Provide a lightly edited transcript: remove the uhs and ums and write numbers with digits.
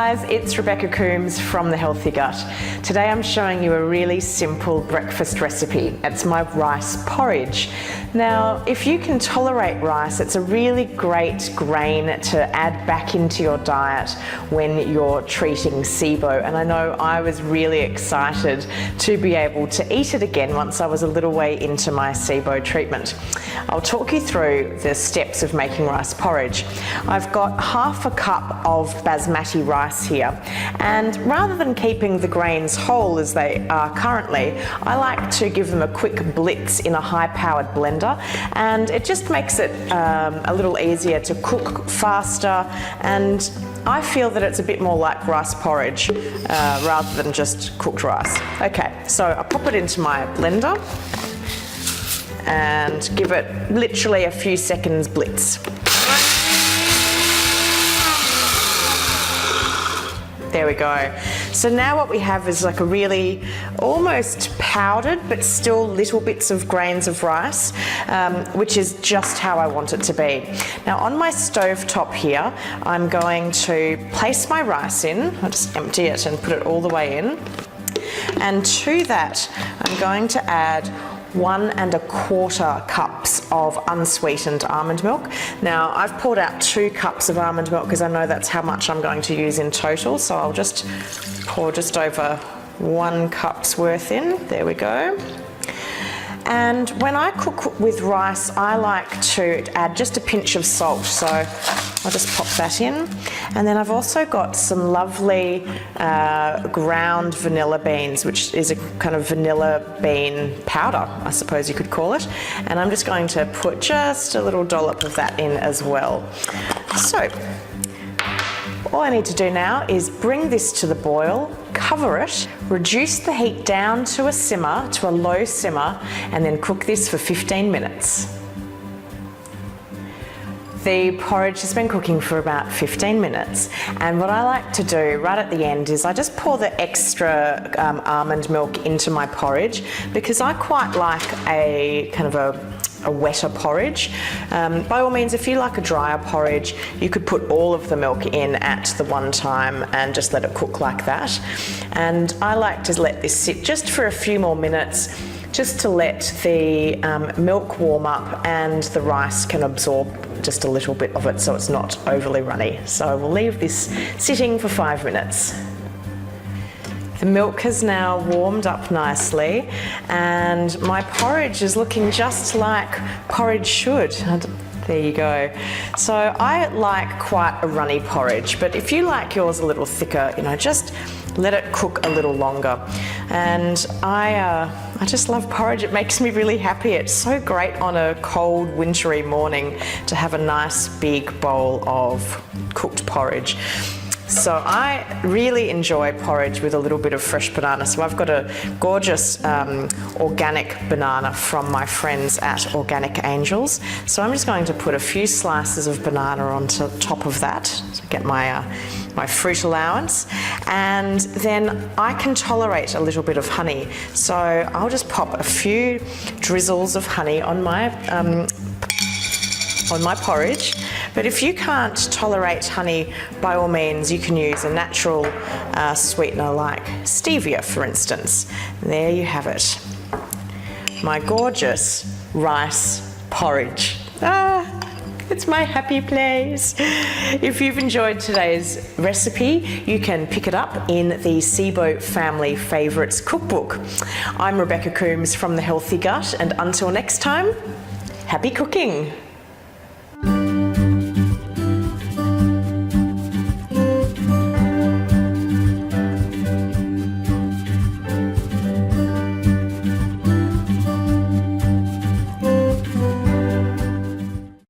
guys, it's Rebecca Coomes from The Healthy Gut. Today I'm showing you a really simple breakfast recipe. It's my rice porridge. Now, if you can tolerate rice, it's a really great grain to add back into your diet when you're treating SIBO. And I know I was really excited to be able to eat it again once I was a little way into my SIBO treatment. I'll talk you through the steps of making rice porridge. I've got half a cup of basmati rice here, and rather than keeping the grains whole as they are currently, I like to give them a quick blitz in a high-powered blender, and it just makes it a little easier to cook faster, and I feel that it's a bit more like rice porridge rather than just cooked rice. Okay, so I pop it into my blender and give it literally a few seconds blitz. There we go. So now what we have is like a really almost powdered but still little bits of grains of rice, which is just how I want it to be. Now on my stove top here, I'm going to place my rice in. I'll just empty it and put it all the way in. And to that, I'm going to add 1 1/4 cups of unsweetened almond milk. Now I've poured out 2 cups of almond milk because I know that's how much I'm going to use in total, so I'll just pour just over 1 cup's worth in. There we go. And when I cook with rice, I like to add just a pinch of salt, so I'll just pop that in. And then I've also got some lovely ground vanilla beans, which is a kind of vanilla bean powder, I suppose you could call it. And I'm just going to put just a little dollop of that in as well. So all I need to do now is bring this to the boil, cover it, reduce the heat down to a simmer, to a low simmer, and then cook this for 15 minutes. The porridge has been cooking for about 15 minutes, and what I like to do right at the end is I just pour the extra almond milk into my porridge, because I quite like a kind of a wetter porridge. By all means, if you like a drier porridge, you could put all of the milk in at the one time and just let it cook like that. And I like to let this sit just for a few more minutes, just to let the milk warm up and the rice can absorb just a little bit of it so it's not overly runny. So we'll leave this sitting for 5 minutes. The milk has now warmed up nicely, and my porridge is looking just like porridge should. There you go. So I like quite a runny porridge, but if you like yours a little thicker, you know, just let it cook a little longer. And I just love porridge. It makes me really happy. It's so great on a cold, wintry morning to have a nice big bowl of cooked porridge. So I really enjoy porridge with a little bit of fresh banana. So I've got a gorgeous organic banana from my friends at Organic Angels. So I'm just going to put a few slices of banana onto top of that to get my fruit allowance. And then I can tolerate a little bit of honey. So I'll just pop a few drizzles of honey on my porridge. But if you can't tolerate honey, by all means, you can use a natural sweetener like stevia, for instance. And there you have it. My gorgeous rice porridge. It's my happy place. If you've enjoyed today's recipe, you can pick it up in the SIBO Family Favourites Cookbook. I'm Rebecca Coomes from The Healthy Gut, and until next time, happy cooking.